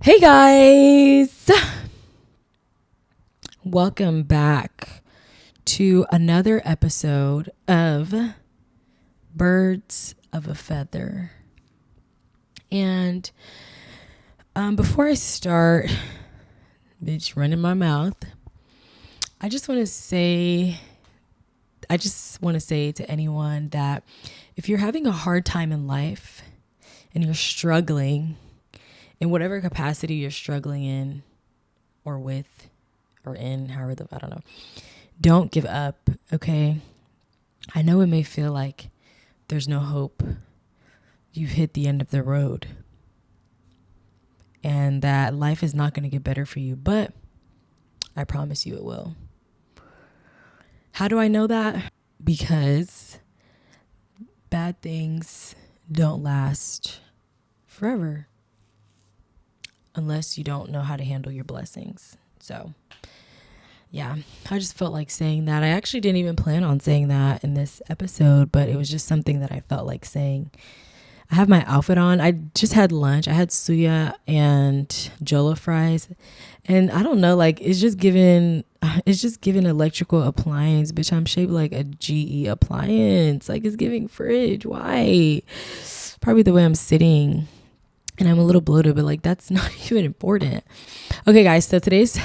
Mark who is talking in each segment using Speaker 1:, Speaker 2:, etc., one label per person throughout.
Speaker 1: Hey guys, welcome back to another episode of Birds of a Feather. And before I start, bitch, running my mouth, I just want to say to anyone that if you're having a hard time in life and you're struggling in whatever capacity you're struggling in or with or in, I don't know, don't give up, okay? I know it may feel like there's no hope. You've hit the end of the road and that life is not going to get better for you, but I promise you it will. How do I know that? Because bad things don't last forever unless you don't know how to handle your blessings. So, yeah, I just felt like saying that. I actually didn't even plan on saying that in this episode, but it was just something that I felt like saying. I have my outfit on. I just had lunch. I had suya and jollof fries. And I don't know, like it's just given electrical appliance. Bitch, I'm shaped like a GE appliance. Like it's giving fridge. Why? Probably the way I'm sitting. And I'm a little bloated, but like that's not even important. Okay, guys, so today's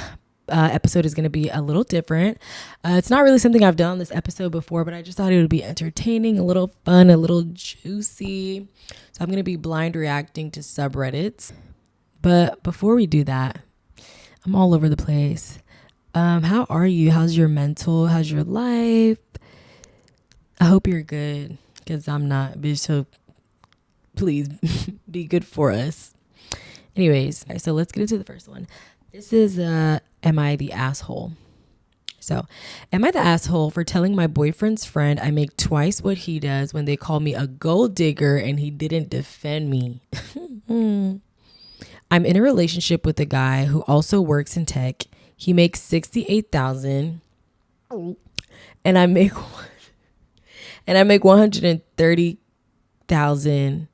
Speaker 1: episode is going to be a little different. It's not really something I've done on this episode before, but I just thought it would be entertaining, a little fun, a little juicy. So I'm going to be blind reacting to subreddits. But before we do that, I'm all over the place. How are you? How's your mental? How's your life? I hope you're good because I'm not, bitch. So please be good for us. Anyways, so let's get into the first one. This is am I the asshole? So, am I the asshole for telling my boyfriend's friend I make twice what he does when they call me a gold digger and he didn't defend me? I'm in a relationship with a guy who also works in tech. He makes $68,000 and I make $130,000.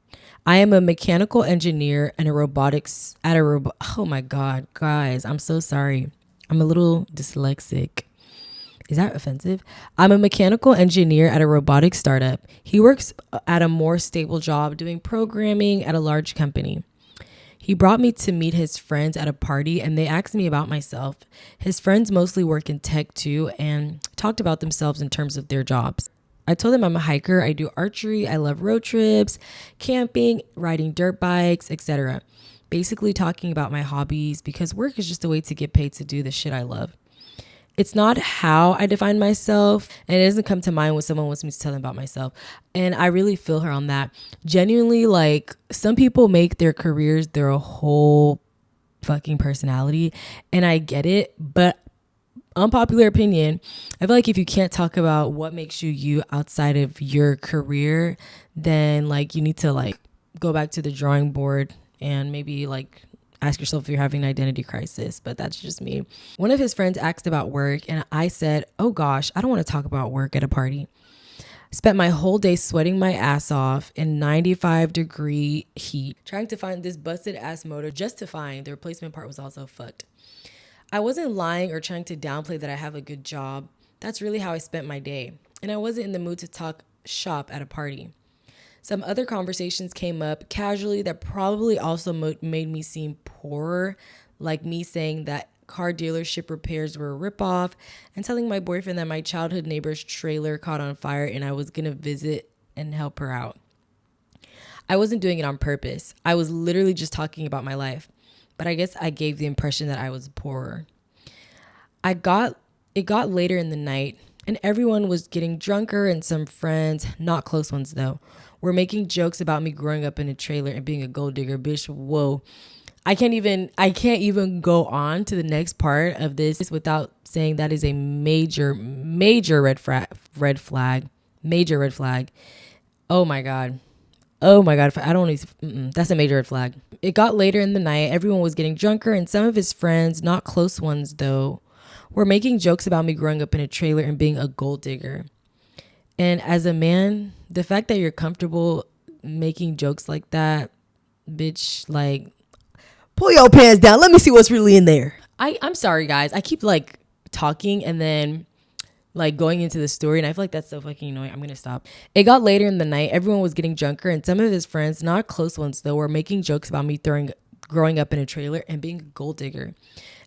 Speaker 1: I am a mechanical engineer and a robotics oh my God, guys, I'm so sorry. I'm a little dyslexic. Is that offensive? I'm a mechanical engineer at a robotics startup. He works at a more stable job doing programming at a large company. He brought me to meet his friends at a party and they asked me about myself. His friends mostly work in tech too and talked about themselves in terms of their jobs. I told them I'm a hiker, I do archery, I love road trips, camping, riding dirt bikes, etc. Basically talking about my hobbies because work is just a way to get paid to do the shit I love. It's not how I define myself, and it doesn't come to mind when someone wants me to tell them about myself. And I really feel her on that. Genuinely, like some people make their careers their whole fucking personality, and I get it, but unpopular opinion, I feel like if you can't talk about what makes you you outside of your career, then like you need to like go back to the drawing board and maybe like ask yourself if you're having an identity crisis. But that's just me. One of his friends asked about work and I said, oh gosh, I don't want to talk about work at a party. Spent my whole day sweating my ass off in 95-degree heat trying to find this busted ass motor just to find the replacement part was also fucked. I wasn't lying or trying to downplay that I have a good job. That's really how I spent my day. And I wasn't in the mood to talk shop at a party. Some other conversations came up casually that probably also made me seem poorer, like me saying that car dealership repairs were a ripoff and telling my boyfriend that my childhood neighbor's trailer caught on fire and I was going to visit and help her out. I wasn't doing it on purpose. I was literally just talking about my life. But I guess I gave the impression that I was poorer. It got later in the night and everyone was getting drunker and some friends, not close ones though, were making jokes about me growing up in a trailer and being a gold digger. Bitch, whoa. I can't even go on to the next part of this without saying that is a major red flag. Major red flag. Oh my God. That's a major red flag. It got later in the night. Everyone was getting drunker and some of his friends, not close ones though, were making jokes about me growing up in a trailer and being a gold digger. And as a man, the fact that you're comfortable making jokes like that, bitch, like Pull your pants down. Let me see what's really in there. I'm sorry, guys. I keep like talking and then like going into the story, and I feel like that's so fucking annoying. I'm gonna stop. It got later in the night. Everyone was getting drunker, and some of his friends, not close ones though, were making jokes about me growing up in a trailer and being a gold digger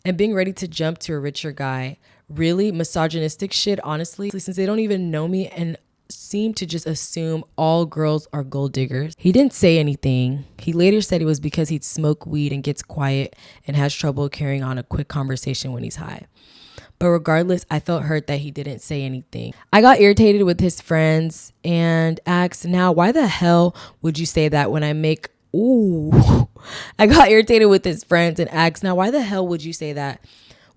Speaker 1: and being ready to jump to a richer guy. Really misogynistic shit, honestly, since they don't even know me and seem to just assume all girls are gold diggers. He didn't say anything. He later said it was because he'd smoke weed and gets quiet and has trouble carrying on a quick conversation when he's high. But regardless, I felt hurt that he didn't say anything. I got irritated with his friends and asked, now, why the hell would you say that when I make... Ooh. I got irritated with his friends and asked, now, why the hell would you say that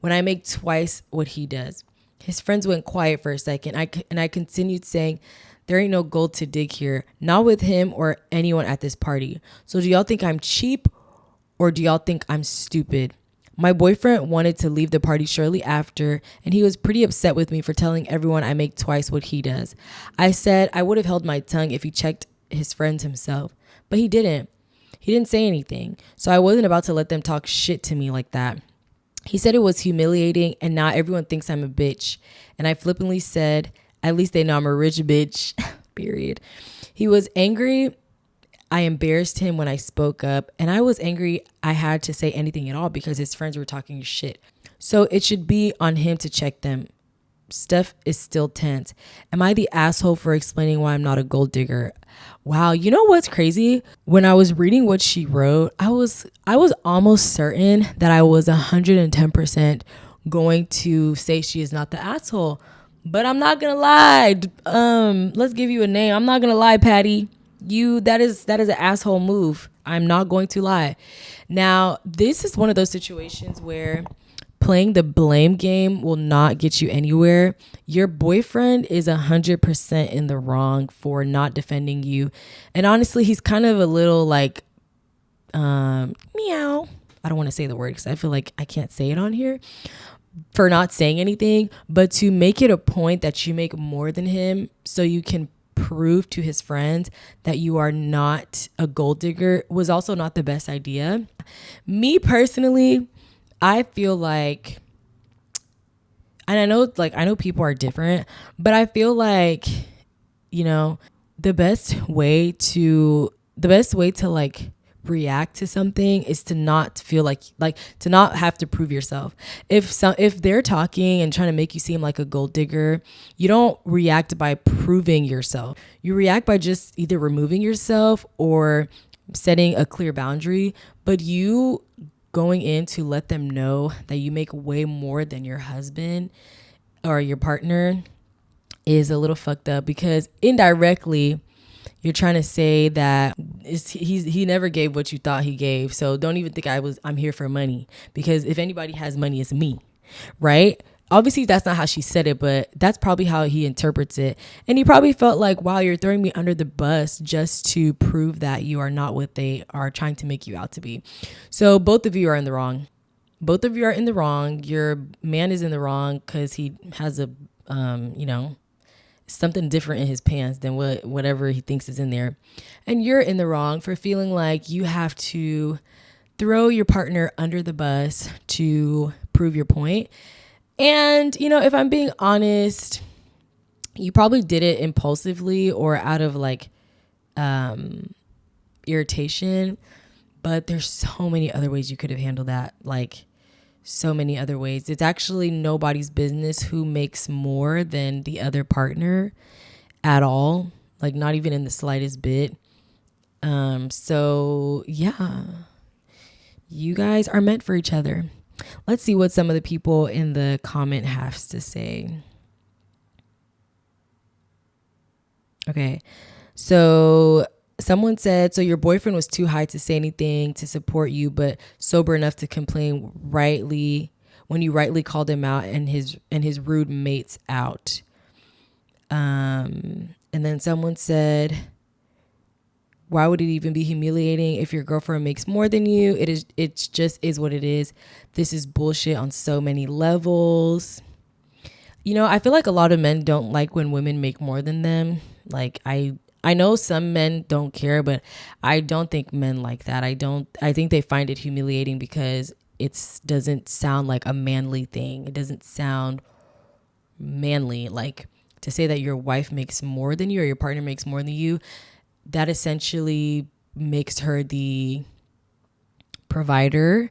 Speaker 1: when I make twice what he does? His friends went quiet for a second. I continued saying, there ain't no gold to dig here. Not with him or anyone at this party. So do y'all think I'm cheap or do y'all think I'm stupid? My boyfriend wanted to leave the party shortly after, and he was pretty upset with me for telling everyone I make twice what he does. I said I would have held my tongue if he checked his friends himself, but he didn't. He didn't say anything, so I wasn't about to let them talk shit to me like that. He said it was humiliating, and now everyone thinks I'm a bitch. And I flippantly said, at least they know I'm a rich bitch, period. He was angry. I embarrassed him when I spoke up, and I was angry I had to say anything at all because his friends were talking shit. So it should be on him to check them. Stuff is still tense. Am I the asshole for explaining why I'm not a gold digger? Wow, you know what's crazy? When I was reading what she wrote, I was almost certain that I was 110% going to say she is not the asshole. But I'm not gonna lie. Let's give you a name. I'm not gonna lie, Patty. That is an asshole move. I'm not going to lie. Now, this is one of those situations where playing the blame game will not get you anywhere. Your boyfriend is 100% in the wrong for not defending you. And honestly, he's kind of a little like, meow. I don't want to say the word because I feel like I can't say it on here, for not saying anything. But to make it a point that you make more than him so you can prove to his friends that you are not a gold digger was also not the best idea. Me personally, I feel like, and I know people are different, but I feel like, the best way to like react to something is to not feel like to not have to prove yourself. If they're talking and trying to make you seem like a gold digger, you don't react by proving yourself. You react by just either removing yourself or setting a clear boundary, but you going in to let them know that you make way more than your husband or your partner is a little fucked up, because indirectly you're trying to say that he never gave what you thought he gave. So don't even think I'm here for money, because if anybody has money, it's me, right? Obviously that's not how she said it, but that's probably how he interprets it. And he probably felt like, wow, you're throwing me under the bus just to prove that you are not what they are trying to make you out to be. So both of you are in the wrong. Both of you are in the wrong. Your man is in the wrong because he has a, something different in his pants than whatever he thinks is in there. And you're in the wrong for feeling like you have to throw your partner under the bus to prove your point. And, if I'm being honest, you probably did it impulsively or out of irritation, but there's so many other ways you could have handled that. Like, so many other ways. It's actually nobody's business who makes more than the other partner at all. Like, not even in the slightest bit. So yeah, you guys are meant for each other. Let's see what some of the people in the comment have to say. Okay. So someone said, so your boyfriend was too high to say anything to support you, but sober enough to complain when you rightly called him out and his rude mates out. And then someone said, why would it even be humiliating if your girlfriend makes more than you? It just is what it is. This is bullshit on so many levels. I feel like a lot of men don't like when women make more than them. Like, I I know some men don't care, but I don't think men like that. I think they find it humiliating because it doesn't sound like a manly thing. It doesn't sound manly. Like, to say that your wife makes more than you or your partner makes more than you, that essentially makes her the provider,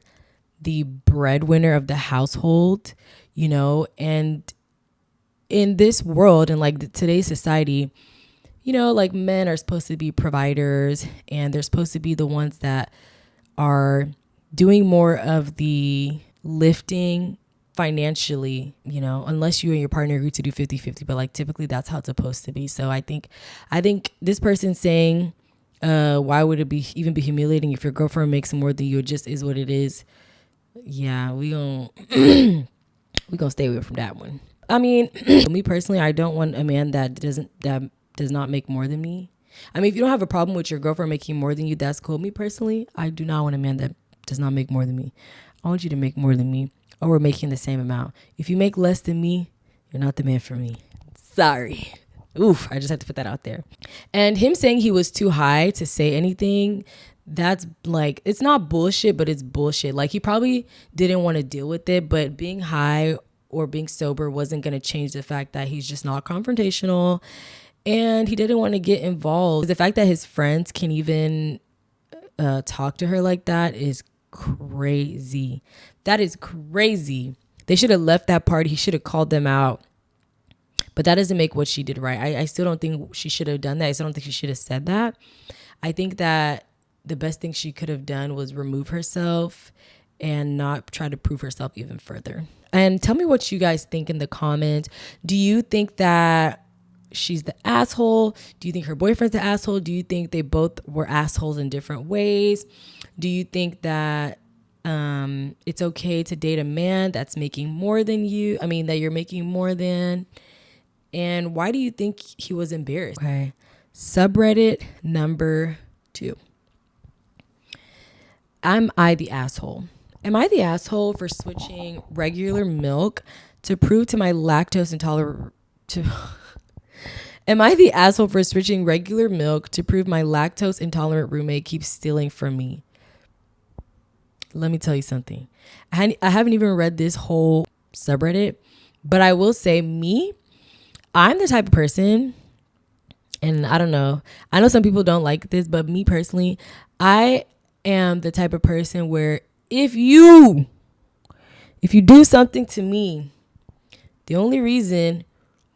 Speaker 1: the breadwinner of the household, and in this world and like today's society, like men are supposed to be providers and they're supposed to be the ones that are doing more of the lifting financially, unless you and your partner agree to do 50-50, but like typically that's how it's supposed to be. So I think this person saying, why would it even be humiliating if your girlfriend makes more than you? It just is what it is. Yeah, we gonna we gonna stay away from that one. I mean, me personally, I don't want a man that does not make more than me. I mean, if you don't have a problem with your girlfriend making more than you, that's cool. Me personally, I do not want a man that does not make more than me. I want you to make more than me, or we're making the same amount. If you make less than me, you're not the man for me. Sorry. Oof, I just had to put that out there. And him saying he was too high to say anything, that's like, it's not bullshit, but it's bullshit. Like, he probably didn't want to deal with it, but being high or being sober wasn't going to change the fact that he's just not confrontational and he didn't want to get involved. The fact that his friends can even talk to her like that is crazy. That is crazy. They should have left that party. He should have called them out. But that doesn't make what she did right. I still don't think she should have done that. I still don't think she should have said that. I think that the best thing she could have done was remove herself and not try to prove herself even further. And tell me what you guys think in the comments. Do you think that she's the asshole? Do you think her boyfriend's the asshole? Do you think they both were assholes in different ways? Do you think that it's okay to date a man that's making more than you? I mean, that you're making more than? And why do you think he was embarrassed? Okay. Subreddit number 2. Am I the asshole? Am I the asshole for switching regular milk to prove to my lactose intolerant Am I the asshole for switching regular milk to prove my lactose intolerant roommate keeps stealing from me? Let me tell you something. I haven't even read this whole subreddit, but I will say I'm the type of person, and I don't know, I know some people don't like this, but me personally, I am the type of person where if you do something to me, the only reason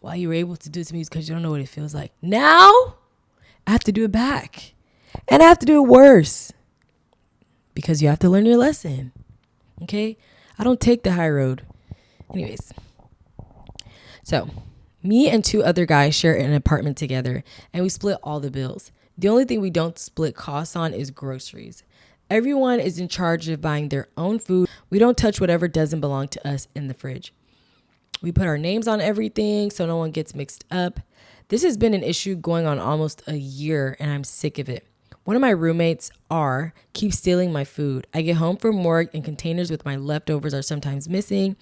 Speaker 1: why you were able to do it to me is because you don't know what it feels like. Now, I have to do it back. And I have to do it worse. Because you have to learn your lesson. Okay? I don't take the high road. Anyways. So, me and 2 other guys share an apartment together. And we split all the bills. The only thing we don't split costs on is groceries. Everyone is in charge of buying their own food. We don't touch whatever doesn't belong to us in the fridge. We put our names on everything so no one gets mixed up. This has been an issue going on almost a year and I'm sick of it. One of my roommates, keeps stealing my food. I get home from work and containers with my leftovers are sometimes missing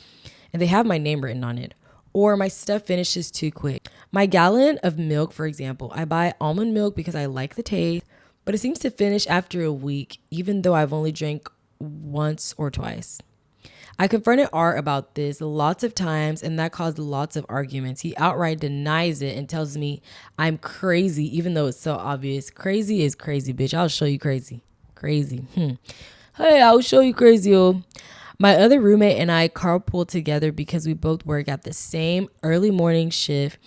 Speaker 1: and they have my name written on it. Or my stuff finishes too quick. My gallon of milk, for example, I buy almond milk because I like the taste, but it seems to finish after a week, even though I've only drank once or twice. I confronted R about this lots of times and that caused lots of arguments. He outright denies it and tells me I'm crazy, even though it's so obvious. Crazy is crazy, bitch. I'll show you crazy. Crazy. Hey, I'll show you crazy. Oh. My other roommate and I carpool together because we both work at the same early morning shift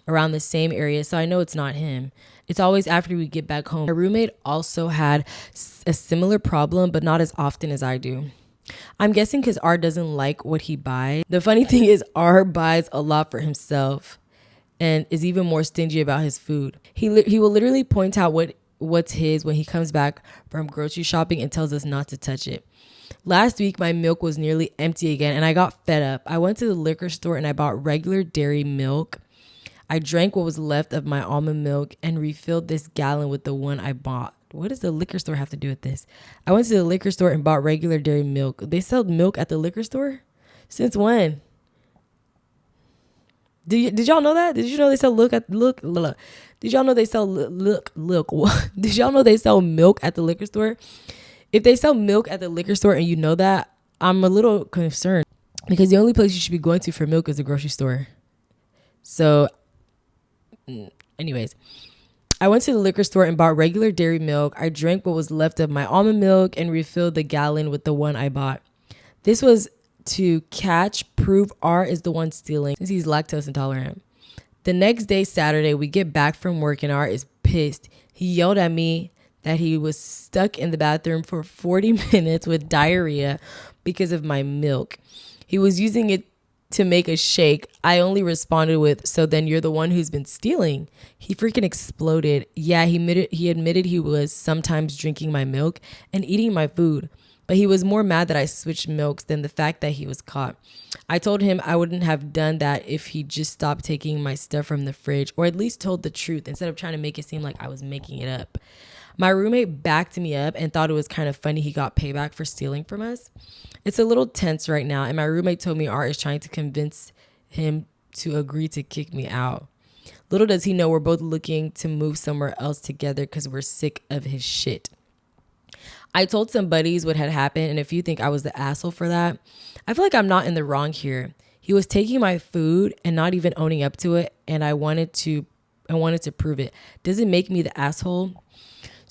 Speaker 1: around the same area, so I know it's not him. It's always after we get back home. My roommate also had a similar problem, but not as often as I do. I'm guessing because R doesn't like what he buys. The funny thing is R buys a lot for himself and is even more stingy about his food. He will literally point out what's his when he comes back from grocery shopping and tells us not to touch it. Last week, my milk was nearly empty again and I got fed up. I went to the liquor store and I bought regular dairy milk. I drank what was left of my almond milk and refilled this gallon with the one I bought. What does the liquor store have to do with this? I went to the liquor store and bought regular dairy milk. They sell milk at the liquor store? Since when? Did y'all know that? Did you know they sell Did y'all know they sell Did y'all know they sell milk at the liquor store? If they sell milk at the liquor store and you know that, I'm a little concerned because the only place you should be going to for milk is the grocery store. So anyways, I went to the liquor store and bought regular dairy milk. I drank what was left of my almond milk and refilled the gallon with the one I bought. This was to prove R is the one stealing since he's lactose intolerant. The next day, Saturday, we get back from work and R is pissed. He yelled at me that he was stuck in the bathroom for 40 minutes with diarrhea because of my milk. He was using it to make a shake. I only responded with, so then you're the one who's been stealing. He freaking exploded. Yeah, he admitted he was sometimes drinking my milk and eating my food, but he was more mad that I switched milks than the fact that he was caught. I told him I wouldn't have done that if he just stopped taking my stuff from the fridge, or at least told the truth instead of trying to make it seem like I was making it up. My roommate backed me up and thought it was kind of funny he got payback for stealing from us. It's a little tense right now, and my roommate told me Art is trying to convince him to agree to kick me out. Little does he know we're both looking to move somewhere else together because we're sick of his shit. I told some buddies what had happened, and if you think I was the asshole for that, I feel like I'm not in the wrong here. He was taking my food and not even owning up to it, and I wanted to prove it. Does it make me the asshole?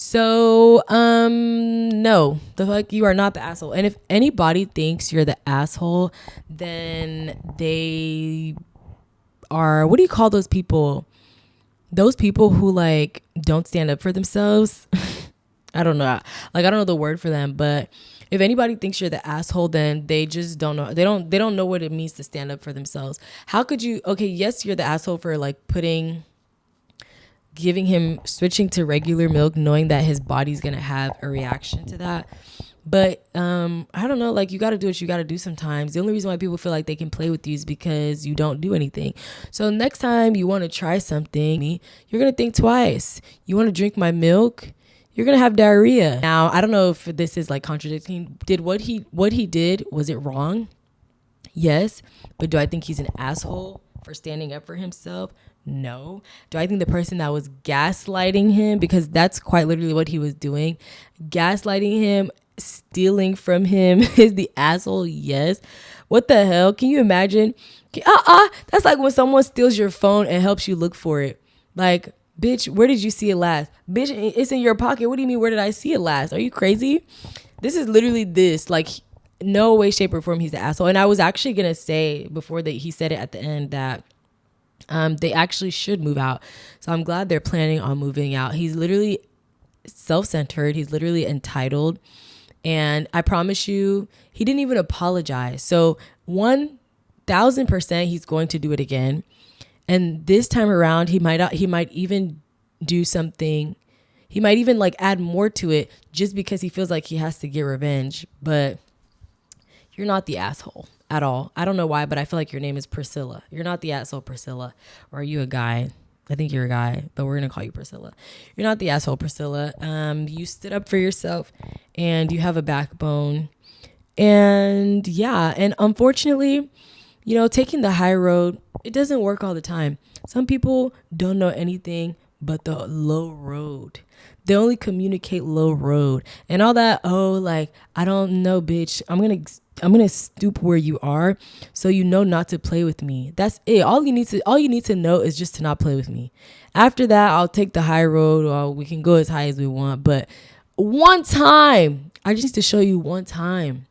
Speaker 1: So, no, the fuck, you are not the asshole. And if anybody thinks you're the asshole, then they are, what do you call those people? Those people who like don't stand up for themselves. I don't know. Like, I don't know the word for them, but if anybody thinks you're the asshole, then they just don't know. They don't know what it means to stand up for themselves. How could you, okay, yes, you're the asshole for like giving him, switching to regular milk, knowing that his body's going to have a reaction to that. But I don't know, like, you got to do what you got to do sometimes. The only reason why people feel like they can play with you is because you don't do anything. So next time you want to try something, you're going to think twice. You want to drink my milk? You're going to have diarrhea. Now, I don't know if this is like contradicting. Did what he did, was it wrong? Yes. But do I think he's an asshole for standing up for himself? No. Do I think the person that was gaslighting him, because that's quite literally what he was doing, gaslighting him, stealing from him, is the asshole? Yes. What the hell? Can you imagine? That's like when someone steals your phone and helps you look for it. Like, bitch, where did you see it last? Bitch, it's in your pocket. What do you mean, where did I see it last? Are you crazy? This is literally this. Like, no way, shape, or form he's the asshole. And I was actually going to say before that he said it at the end that they actually should move out. So I'm glad they're planning on moving out. He's literally self-centered. He's literally entitled. And I promise you, he didn't even apologize. So 1,000% he's going to do it again. And this time around, he might even do something. He might even like add more to it just because he feels like he has to get revenge. But you're not the asshole at all. I don't know why, but I feel like your name is Priscilla. You're not the asshole, Priscilla. Or are you a guy? I think you're a guy, but we're going to call you Priscilla. You're not the asshole, Priscilla. You stood up for yourself and you have a backbone. And yeah, and unfortunately, you know, taking the high road, it doesn't work all the time. Some people don't know anything but the low road. They only communicate low road and all that. Oh, like, I don't know, bitch. I'm going to stoop where you are so you know not to play with me. That's it. All you need to know is just to not play with me. After that, I'll take the high road, or we can go as high as we want. But one time, I just need to show you one time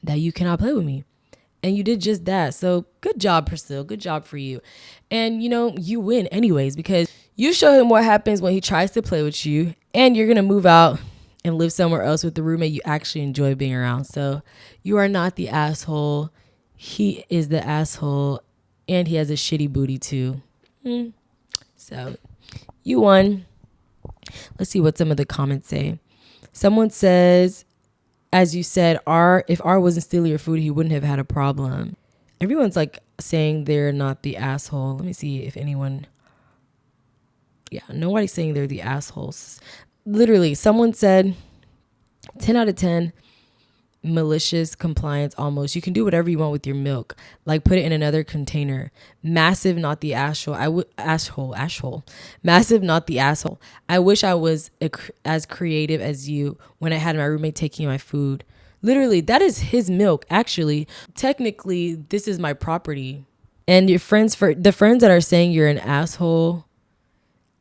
Speaker 1: that you cannot play with me. And you did just that. So good job, Priscilla. Good job for you. And, you know, you win anyways, because you show him what happens when he tries to play with you, and you're going to move out and live somewhere else with the roommate you actually enjoy being around. So you are not the asshole. He is the asshole, and he has a shitty booty too. So you won. Let's see what some of the comments say. Someone says, as you said, if R wasn't stealing your food, he wouldn't have had a problem. Everyone's like saying they're not the asshole. Let me see if anyone. Yeah, nobody's saying they're the assholes. Literally, someone said 10 out of 10. malicious compliance almost. You can do whatever you want with your milk, like put it in another container. Massive, not the asshole. Asshole. Massive, not the asshole. I wish I was as creative as you when I had my roommate taking my food. Literally, that is his milk. Actually, technically, this is my property. And your friends, for the friends that are saying you're an asshole,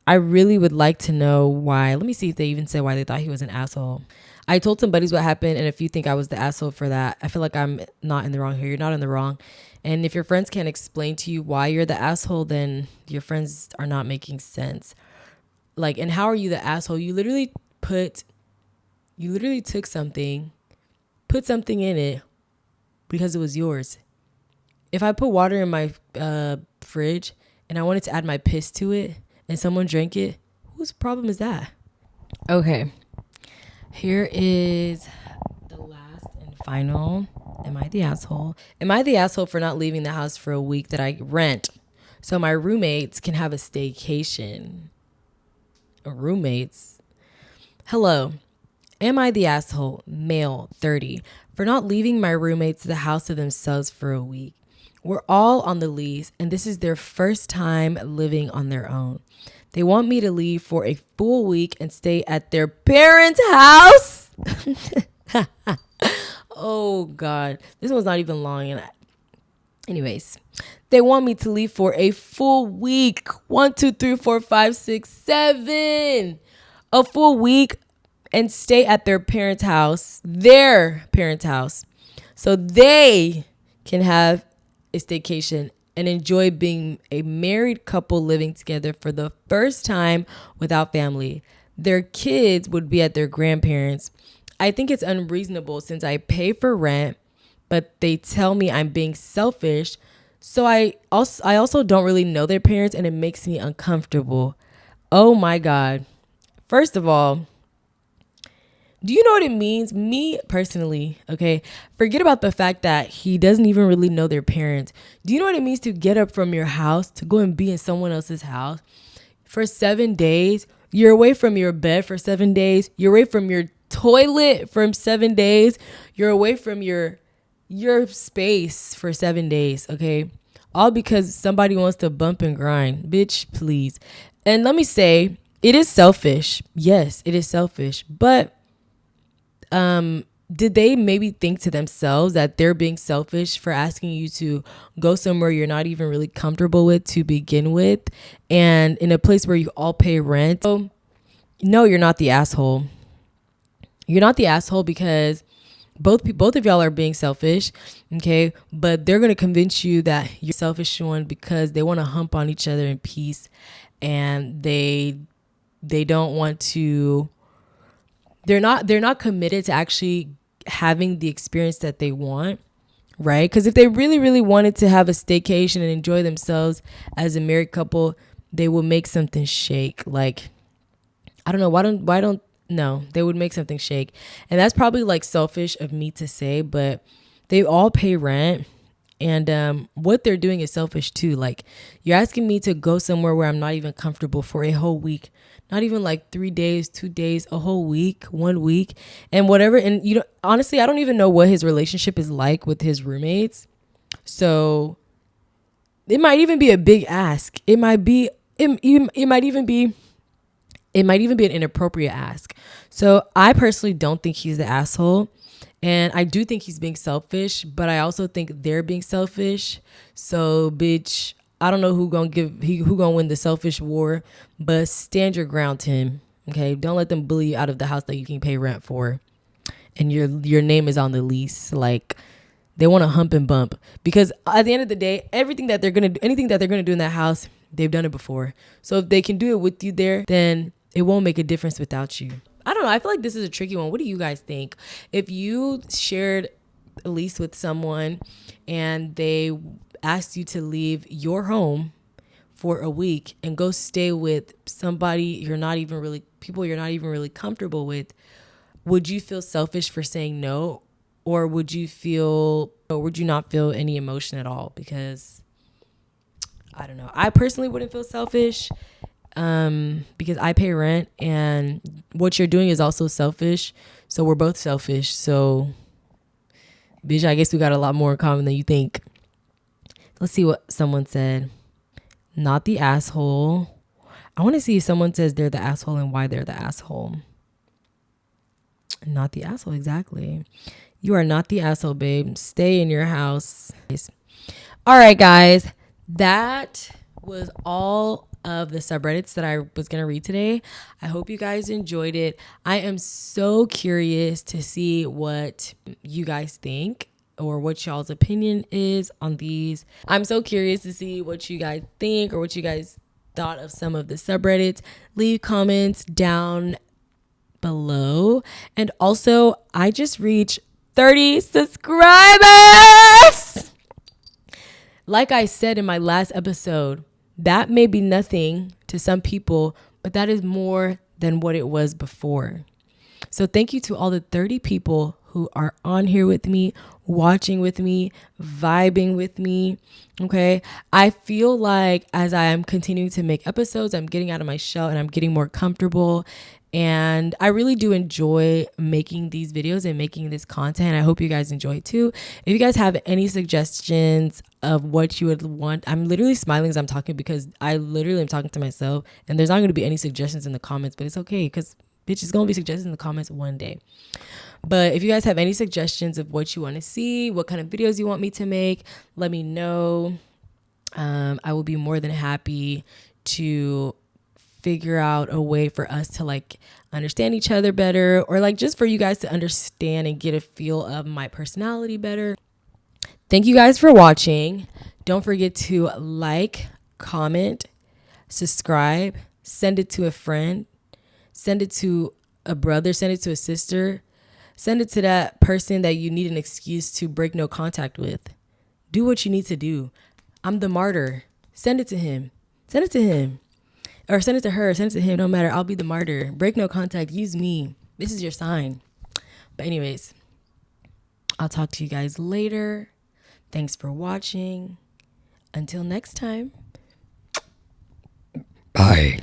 Speaker 1: I really would like to know why. Let me see if they even said why they thought he was an asshole. I told some buddies what happened, and if you think I was the asshole for that, I feel like I'm not in the wrong here. You're not in the wrong. And if your friends can't explain to you why you're the asshole, then your friends are not making sense. Like, and how are you the asshole? You literally took something, put something in it because it was yours. If I put water in my fridge and I wanted to add my piss to it and someone drank it, whose problem is that? Okay. Here is the last and final. Am I the asshole? Am I the asshole for not leaving the house for a week that I rent so my roommates can have a staycation? Roommates? Hello. Am I the asshole, male, 30, for not leaving my roommates the house to themselves for a week? We're all on the lease, and this is their first time living on their own. They want me to leave for a full week and stay at their parents' house. Oh, God. This one's not even long. Anyways, they want me to leave for a full week. 1, 2, 3, 4, 5, 6, 7. A full week and stay at their parents' house. Their parents' house. So they can have a staycation and enjoy being a married couple living together for the first time without family. Their kids would be at their grandparents. I think it's unreasonable since I pay for rent, but they tell me I'm being selfish. So I also don't really know their parents, and it makes me uncomfortable. Oh my God. First of all, do you know what it means? Me personally, okay, forget about the fact that he doesn't even really know their parents. Do you know what it means to get up from your house to go and be in someone else's house for 7 days? You're away from your bed for 7 days. You're away from your toilet for 7 days. You're away from your space for 7 days, okay? All because somebody wants to bump and grind. Bitch, please. And let me say, it is selfish. Yes, it is selfish. But did they maybe think to themselves that they're being selfish for asking you to go somewhere you're not even really comfortable with to begin with, and in a place where you all pay rent? So, no, you're not the asshole. You're not the asshole because both of y'all are being selfish, okay? But they're gonna convince you that you're the selfish one because they want to hump on each other in peace, and they don't want to. They're not committed to actually having the experience that they want, right? Because if they really, really wanted to have a staycation and enjoy themselves as a married couple, they would make something shake. Like, I don't know, why don't no, they would make something shake. And that's probably like selfish of me to say, but they all pay rent. And what they're doing is selfish too. Like, you're asking me to go somewhere where I'm not even comfortable for a whole week. Not even like 3 days, 2 days, a whole week, 1 week, and whatever. And you know, honestly, I don't even know what his relationship is like with his roommates. So it might even be a big ask. It might even be an inappropriate ask. So I personally don't think he's the asshole. And I do think he's being selfish, but I also think they're being selfish. So, bitch, I don't know who gonna win the selfish war, but stand your ground to him. Okay, don't let them bully you out of the house that you can pay rent for, and your name is on the lease. Like, they want to hump and bump because at the end of the day, anything that they're gonna do in that house, they've done it before. So if they can do it with you there, then it won't make a difference without you. I don't know. I feel like this is a tricky one. What do you guys think? If you shared a lease with someone and they asked you to leave your home for a week and go stay with somebody you're not even really comfortable with, would you feel selfish for saying no, or would you not feel any emotion at all? Because I don't know. I personally wouldn't feel selfish because I pay rent, and what you're doing is also selfish. So we're both selfish. So Bitch, I guess we got a lot more in common than you think. Let's see what someone said. Not the asshole. I want to see if someone says they're the asshole and why they're the asshole. Not the asshole, exactly. You are not the asshole, babe. Stay in your house. All right, guys. That was all of the subreddits that I was going to read today. I hope you guys enjoyed it. I am so curious to see what you guys think or what y'all's opinion is on these. I'm so curious to see what you guys think or what you guys thought of some of the subreddits. Leave comments down below. And also, I just reached 30 subscribers. Like I said in my last episode, that may be nothing to some people, but that is more than what it was before. So thank you to all the 30 people who are on here with me, watching with me, vibing with me. Okay. I feel like as I am continuing to make episodes, I'm getting out of my shell and I'm getting more comfortable. And I really do enjoy making these videos and making this content. I hope you guys enjoy it too. If you guys have any suggestions of what you would want, I'm literally smiling as I'm talking because I literally am talking to myself and there's not going to be any suggestions in the comments, but it's okay because bitch, it's going to be suggestions in the comments one day. But if you guys have any suggestions of what you want to see, what kind of videos you want me to make, let me know. I will be more than happy to figure out a way for us to like understand each other better, or like just for you guys to understand and get a feel of my personality better. Thank you guys for watching. Don't forget to like, comment, subscribe, send it to a friend, send it to a brother, send it to a sister, send it to that person that you need an excuse to break no contact with. Do what you need to do. I'm the martyr. Send it to him. Send it to him. Or send it to her, send it to him, no matter. I'll be the martyr. Break no contact, use me. This is your sign. But anyways, I'll talk to you guys later. Thanks for watching. Until next time.
Speaker 2: Bye.